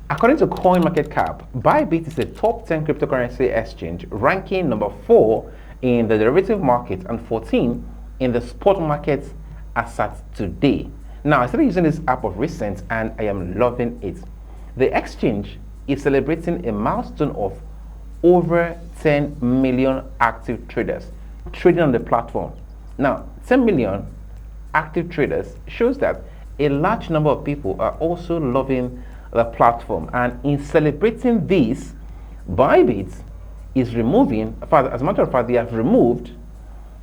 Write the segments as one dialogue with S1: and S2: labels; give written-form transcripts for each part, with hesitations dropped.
S1: According to CoinMarketCap, Bybit is a top 10 cryptocurrency exchange, ranking number 4 in the derivative market and 14 in the spot market as at today. Now, I started using this app of recent and I am loving it. The exchange is celebrating a milestone of over 10 million active traders trading on the platform. Now, 10 million active traders shows that a large number of people are also loving the platform, and in celebrating this, Bybit is removing, as a matter of fact, they have removed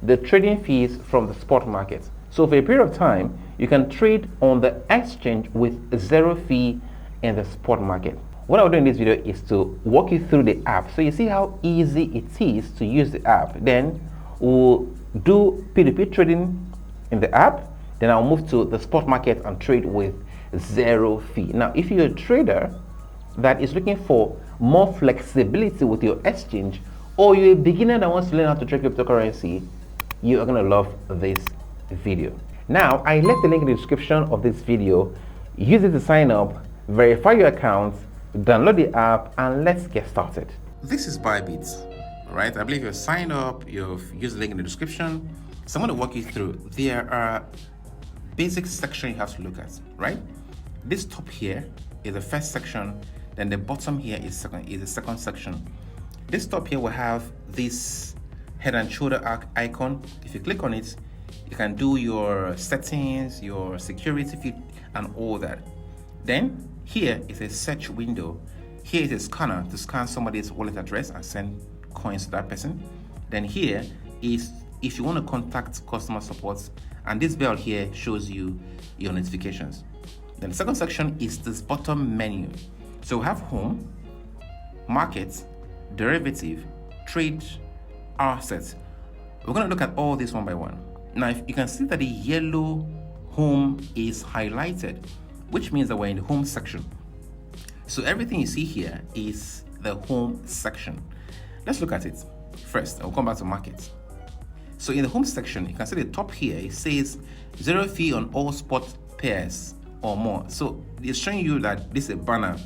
S1: the trading fees from the spot market. So for a period of time, you can trade on the exchange with zero fee in the spot market. What I'll do in this video is to walk you through the app so you see how easy it is to use the app. Then we'll do P2P trading in the app. Then I'll move to the spot market and trade with zero fee. Now, if you're a trader that is looking for more flexibility with your exchange, or you're a beginner that wants to learn how to trade cryptocurrency, you are going to love this video. Now, I left the link in the description of this video. Use it to sign up, verify your account, download the app, and let's get started. This is Bybit, right? I believe you've signed up, you've used the link in the description. So I'm going to walk you through. There are basic section you have to look at, right? This top here is the first section, then the bottom here is the second section. This top here will have this head and shoulder icon. If you click on it, you can do your settings, your security feed, and all that. Then here is a search window. Here is a scanner to scan somebody's wallet address and send coins to that person. Then here is if you want to contact customer support, and this bell here shows you your notifications. Then the second section is this bottom menu. So we have home, market, derivative, trade, assets. We're going to look at all this one by one. Now, if you can see that the yellow home is highlighted, which means that we're in the home section. So everything you see here is the home section. Let's look at it first. I'll come back to market. So in the home section, you can see the top here, it says zero fee on all spot pairs or more. So it's showing you that this is a banner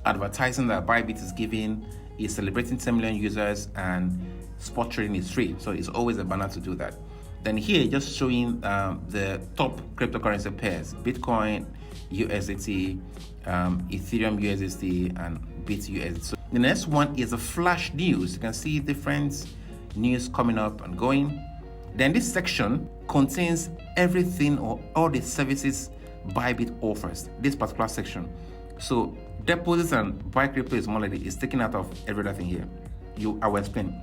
S1: advertising that Bybit is giving, is celebrating 10 million users, and spot trading is free. So it's always a banner to do that. Then here, just showing the top cryptocurrency pairs, Bitcoin, USDT, Ethereum USDT, and BitUSDT. So the next one is a flash news. You can see different news coming up and going. Then this section contains everything or all the services Bybit offers, this particular section. So deposits and buy crypto is more like it's taken out of every other thing here. I will explain.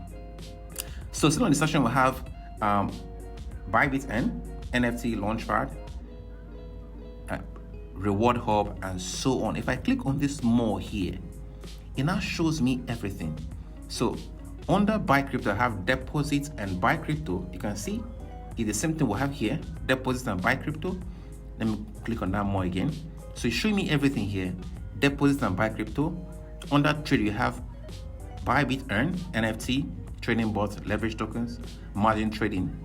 S1: So still on this section we have Bybit NFT Launchpad, Reward Hub, and so on. If I click on this more here, it now shows me everything. So under buy crypto, I have deposits and buy crypto. You can see it's the same thing we have here, deposits and buy crypto. Let me click on that more again. So it's showing me everything here, deposits and buy crypto. Under trade, you have Bybit Earn, NFT, trading bots, leverage tokens, margin trading.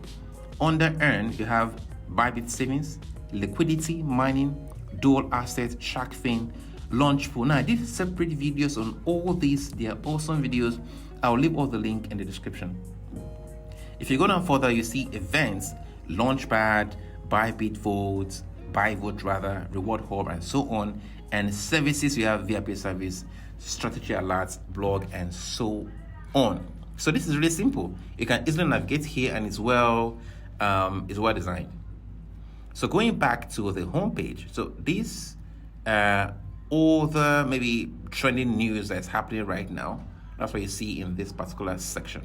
S1: Under Earn, you have Bybit Savings, liquidity, mining, dual assets, shark fin, launch pool. Now I did separate videos on all these. They are awesome videos. I'll leave all the link in the description. If you go down further, you see events, Launchpad, Bybit Vote, Byvote rather, Reward Hub, and so on. And services, we have VIP service, strategy alerts, blog, and so on. So this is really simple. You can easily navigate here, and it's well designed. So going back to the home page, so this all the maybe trending news that's happening right now. That's what you see in this particular section,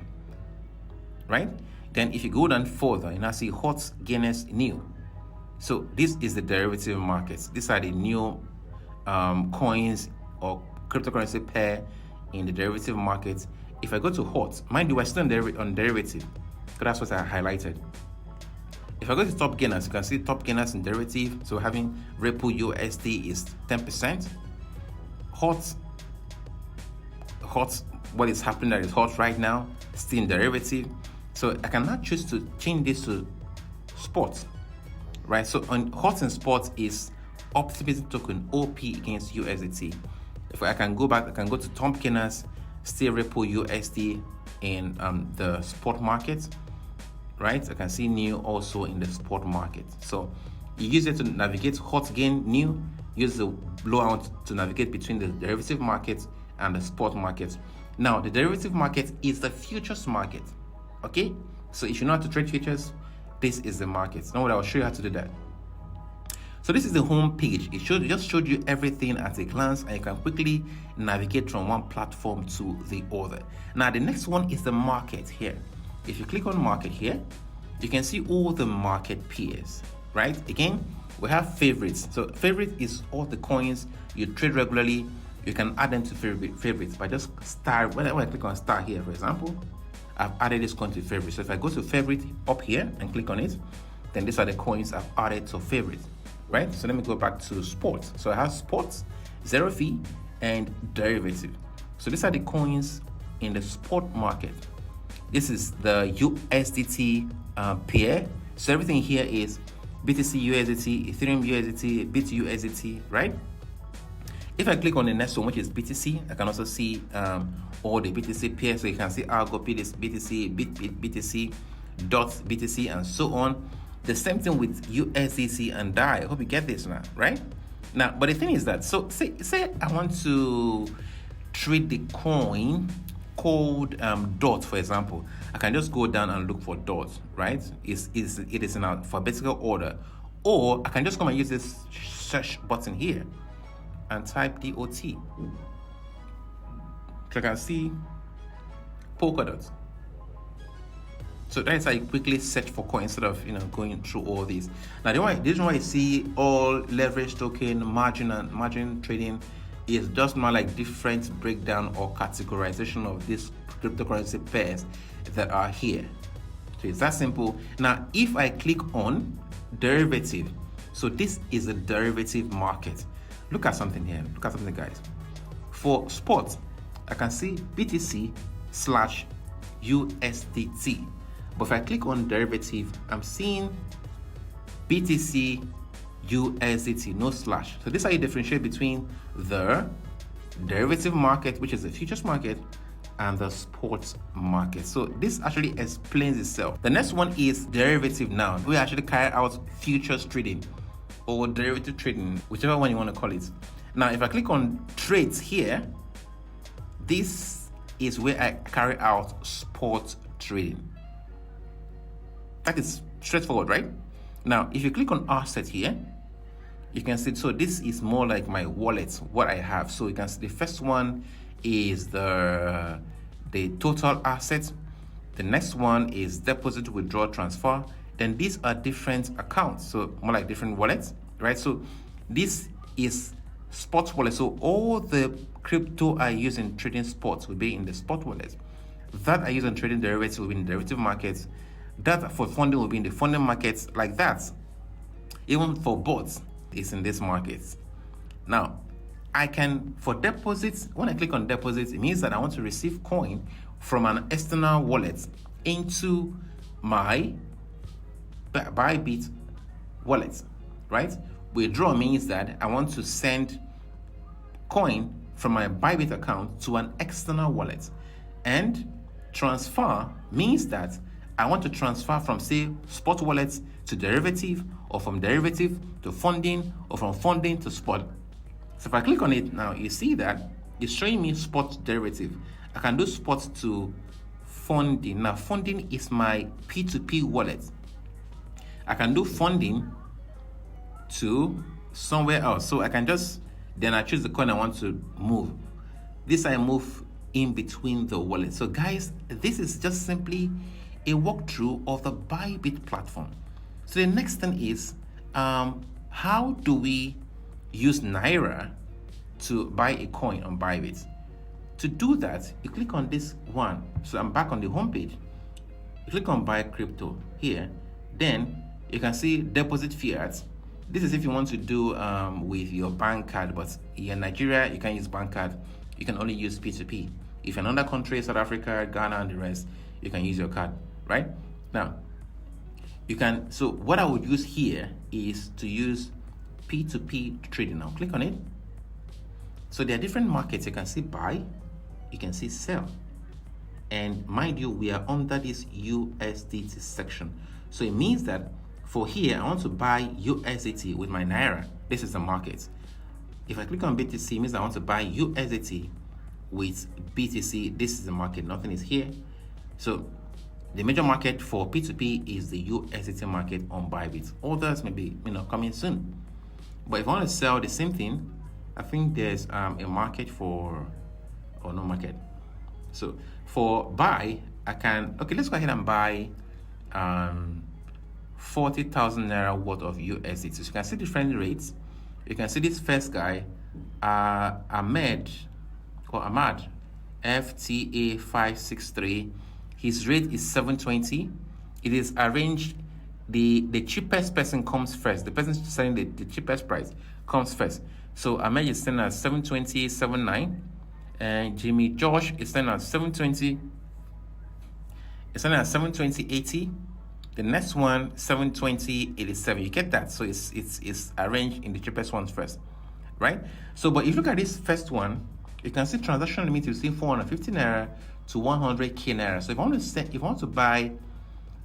S1: right? Then if you go down further, you now see hot gainers new. So this is the derivative markets. These are the new coins or cryptocurrency pair in the derivative market. If I go to hot, mind you, we're still on derivative, because that's what I highlighted. If I go to top gainers, you can see top gainers in derivative. So having Ripple USD is 10%. Hot, what is happening that is hot right now, still in derivative. So I can now choose to change this to spot, right? So on hot and spot is optimism token OP against USDT. If I can go back, I can go to Tompkins, still Ripple USD in the spot market, right? I can see new also in the spot market. So you use it to navigate hot, gain new, use the blowout to navigate between the derivative market and the spot market. Now the derivative market is the futures market, okay? So if you know how to trade futures, this is the market. Now I'll show you how to do that. So this is the home page. It just showed you everything at a glance, and you can quickly navigate from one platform to the other. Now the next one is the market here. If you click on market here, you can see all the market peers, right? Again, we have favorites. So favorite is all the coins you trade regularly. You can add them to favorites by just star. When I click on star here, for example, I've added this coin to favorite. So if I go to favorite up here and click on it, then these are the coins I've added to favorite. Right, so let me go back to sports. So I have sports, zero fee, and derivative. So these are the coins in the spot market. This is the USDT pair. So everything here is BTC USDT, Ethereum USDT, BTUSDT, right? If I click on the next one, which is BTC, I can also see all the BTC pairs. So you can see Algo, BTC, BTC, dot BTC, and so on. The same thing with USDC and DAI. I hope you get this now, right? Now, but the thing is that, so say I want to trade the coin called DOT, for example. I can just go down and look for DOT, right? It is in alphabetical order. Or I can just come and use this search button here and type DOT. So I can see Polkadot. So that's how you quickly search for coin instead of going through all these. Now the reason why you see all leverage token, margin and margin trading is just more like different breakdown or categorization of these cryptocurrency pairs that are here. So it's that simple. Now if I click on derivative, so this is a derivative market. Look at something here. Look at something, guys. For spot, I can see BTC / USDT. But if I click on derivative, I'm seeing BTC USDT, no slash. So this is how you differentiate between the derivative market, which is the futures market, and the spot market. So this actually explains itself. The next one is derivative now. We actually carry out futures trading or derivative trading, whichever one you want to call it. Now, if I click on trades here, this is where I carry out spot trading. That is straightforward, right? Now, if you click on asset here, you can see, so this is more like my wallet, what I have. So you can see the first one is the total asset. The next one is deposit, withdraw, transfer. Then these are different accounts, so more like different wallets, right? So this is spot wallet. So all the crypto I use in trading spots will be in the spot wallet. That I use in trading derivatives will be in derivative markets. That for funding will be in the funding markets, like that. Even for bots, it's in this market. Now, I can, for deposits, when I click on deposits, it means that I want to receive coin from an external wallet into my Bybit wallet, right? Withdraw means that I want to send coin from my Bybit account to an external wallet. And transfer means that I want to transfer from, say, spot wallets to derivative, or from derivative to funding, or from funding to spot. So if I click on it now, you see that it's showing me spot derivative. I can do spot to funding. Now, funding is my P2P wallet. I can do funding to somewhere else. So I can just, then I choose the coin I want to move. This I move in between the wallets. So guys, this is just simply a walkthrough of the Bybit platform. So the next thing is, how do we use Naira to buy a coin on Bybit? To do that, you click on this one. So I'm back on the home page. You click on buy crypto here. Then you can see deposit fiat. This is if you want to do with your bank card, but in Nigeria, you can use bank card. You can only use P2P. If you're in another country, South Africa, Ghana, and the rest, you can use your card, right? Now, you can, so what I would use here is to use P2P trading. Now, click on it. So there are different markets. You can see buy, you can see sell. And mind you, we are under this USDT section. So it means that for here, I want to buy USDT with my Naira. This is the market. If I click on BTC, it means I want to buy USDT with BTC. This is the market. Nothing is here. So the major market for P2P is the USDT market on Bybit. Others may be coming soon. But if I want to sell the same thing, I think there's a market for, or no market. So for buy, I can, okay, let's go ahead and buy 40,000 Naira worth of USDT. So you can see different rates. You can see this first guy, Ahmad FTA563. His rate is 720. It is arranged, the cheapest person comes first. The person selling the cheapest price comes first. So Ahmed is selling at 720.79, and Jimmy Josh is selling at 720. It's selling at 720.80. The next one 720.87. You get that? So it's arranged in the cheapest ones first, right? So but if you look at this first one, you can see transaction limit is 450 Naira to 100k Naira. So if I want to buy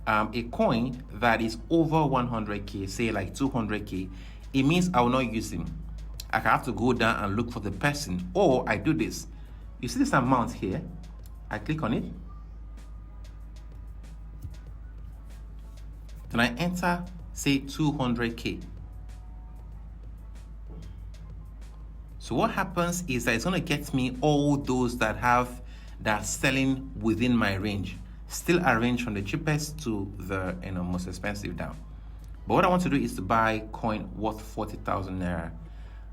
S1: a coin that is over 100k, say like 200k, it means I will not use him. I have to go down and look for the person, or I do this. You see this amount here, I click on it, then I enter, say 200k. So what happens is that it's going to get me all those that are selling within my range, still arranged from the cheapest to the most expensive down. But what I want to do is to buy coin worth 40,000 Naira.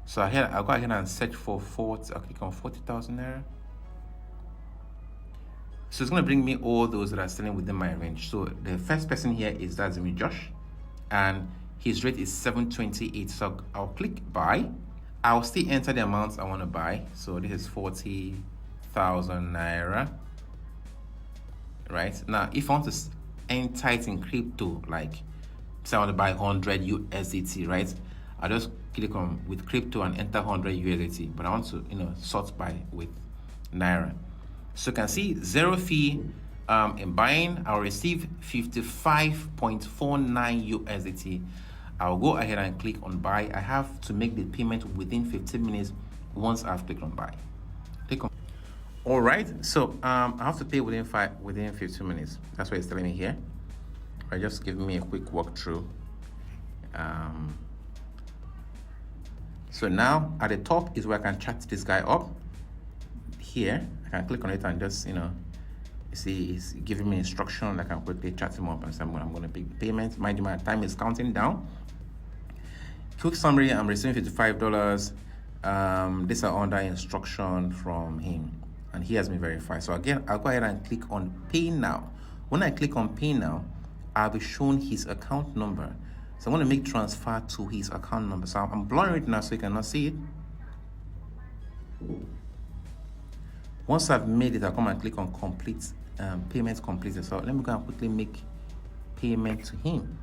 S1: So I'll go ahead and search for 40. I'll click on 40,000 Naira. So it's going to bring me all those that are selling within my range. So the first person here is Jimmy Josh, and his rate is 728. So I'll click buy. I'll still enter the amounts I want to buy. So this is 40,000 Naira. Right now, if I want to enter it in crypto, like say I want to buy 100 USDT, right? I'll just click on with crypto and enter 100 USDT. But I want to sort by with Naira. So you can see zero fee in buying. I'll receive 55.49 USDT. I'll go ahead and click on buy. I have to make the payment within 15 minutes once I've clicked on buy. Click on. All right. So I have to pay within 15 minutes. That's what it's telling me here. Right, just give me a quick walkthrough. So now at the top is where I can chat this guy up. Here I can click on it and just you see it's giving me instruction. I can quickly chat him up and say I'm going to pay payment. Mind you, my time is counting down. Quick summary: I'm receiving $55. These are under instruction from him, and he has been verified. So again, I'll go ahead and click on pay now. When I click on pay now, I'll be shown his account number. So I'm going to make transfer to his account number. So I'm blurring it now so you cannot see it. Once I've made it, I'll come and click on complete, payment completed. So let me go and quickly make payment to him.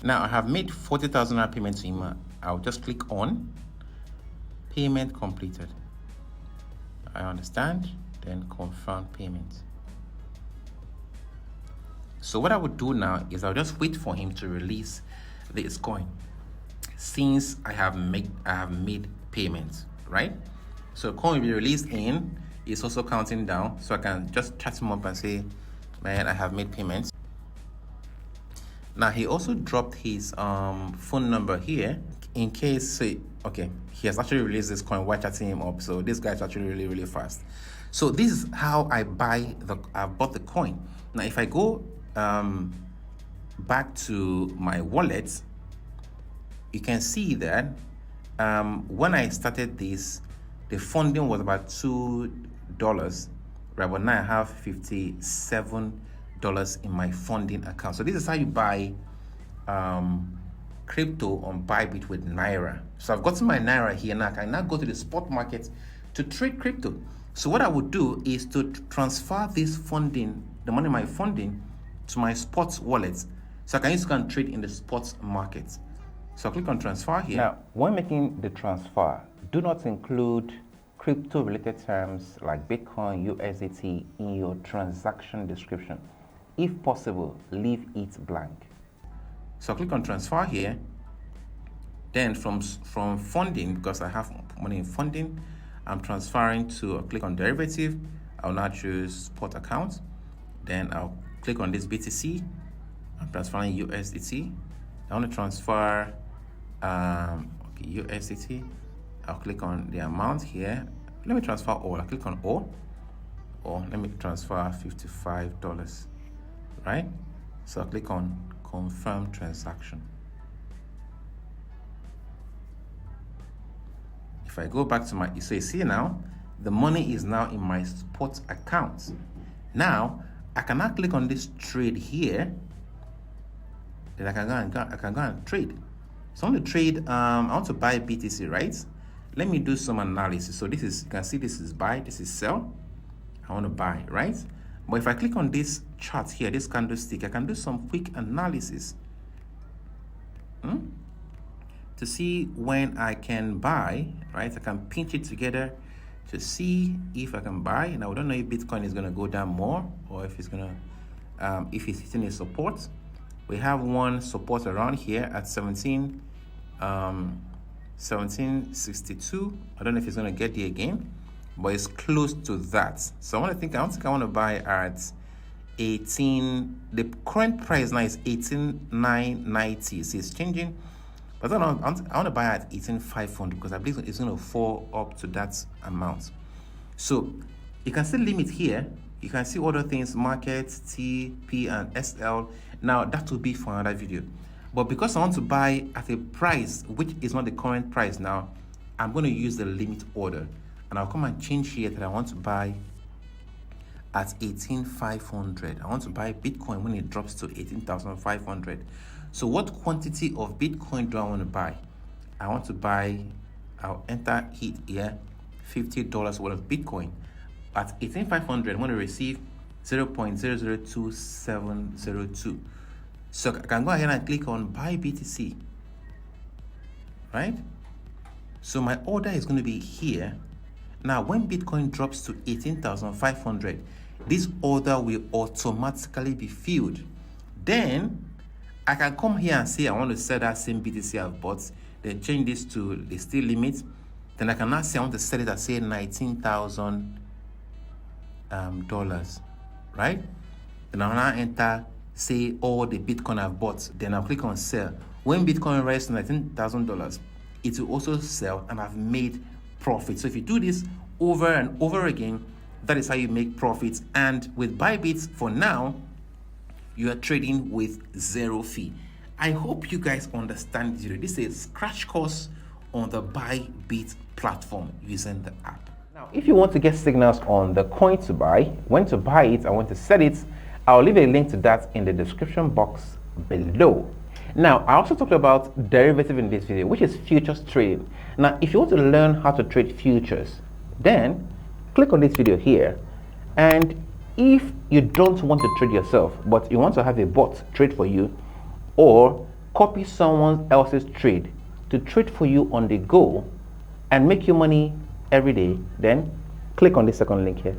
S1: Now I have made 40,000 payment to him. I'll just click on payment completed. I understand, then confirm payment. So what I would do now is I'll just wait for him to release this coin, since I have made payment, right? So coin will be released in. It's also counting down, so I can just chat him up and say, man, I have made payments. Now he also dropped his phone number here in case, okay, he has actually released this coin while chatting him up. So this guy's actually really fast. So this is how I bought the coin. Now if I go back to my wallet, you can see that when I started this, the funding was about $2, right? But now I have $57 in my funding account. So this is how you buy crypto on Bybit with Naira. So I've gotten my Naira here now. I can now go to the spot market to trade crypto. So what I would do is to transfer this funding, the money in my funding, to my spot wallet, so I can use to trade in the spot market. So I'll click on transfer here. Now, when making the transfer, do not include crypto related terms like Bitcoin, USDT in your transaction description. If possible, leave it blank. So click on transfer here. Then from funding, because I have money in funding, I'm transferring to click on derivative. I'll now choose spot account. Then I'll click on this BTC. I'm transferring USDT. I want to transfer USDT. I'll click on the amount here. Let me transfer all. I'll click on all. Or let me transfer $55. Right? So I'll click on confirm transaction. If I go back to my, so you see now, the money is now in my spot account. Now, I can now click on this trade here. Then I can go and trade. So I want to trade, I want to buy BTC, right? Let me do some analysis. So this is, you can see this is buy, this is sell. I want to buy, right? But if I click on this chart here, this candlestick, I can do some quick analysis. To see when I can buy, right? I can pinch it together to see if I can buy. Now, we don't know if Bitcoin is going to go down more or if it's going to, if it's hitting a support. We have one support around here at 1762. I don't know if it's going to get there again, but it's close to that. So I think I want to buy at 18. The current price now is 18,990. See, it's changing. But I want to buy at 18,500 because I believe it's going to fall up to that amount. So you can see limit here. You can see other things, market, T, P, and SL. Now that will be for another video. But because I want to buy at a price which is not the current price now, I'm going to use the limit order. And I'll come and change here that I want to buy at 18,500. I want to buy Bitcoin when it drops to 18,500. So what quantity of Bitcoin do I want to buy? I want to buy, I'll enter it here, $50 worth of Bitcoin. At 18,500, I'm going to receive 0.002702. So I can go ahead and click on buy BTC, right? So my order is going to be here. Now, when Bitcoin drops to 18,500, this order will automatically be filled. Then I can come here and say I want to sell that same BTC I've bought, then change this to the still limit. Then I can now say I want to sell it at say $19,000, right? Then I'll now enter say all the Bitcoin I've bought. Then I'll click on sell. When Bitcoin rises to $19,000, it will also sell and I've made profit. So if you do this over and over again, that is how you make profits. And with Bybit, for now, you are trading with zero fee. I hope you guys understand this. This is a crash course on the Bybit platform using the app. Now, if you want to get signals on the coin to buy, when to buy it and when to sell it, I'll leave a link to that in the description box below. Now, I also talked about derivative in this video, which is futures trading. Now, if you want to learn how to trade futures, then click on this video here. And if you don't want to trade yourself, but you want to have a bot trade for you, or copy someone else's trade to trade for you on the go and make you money every day, then click on this second link here.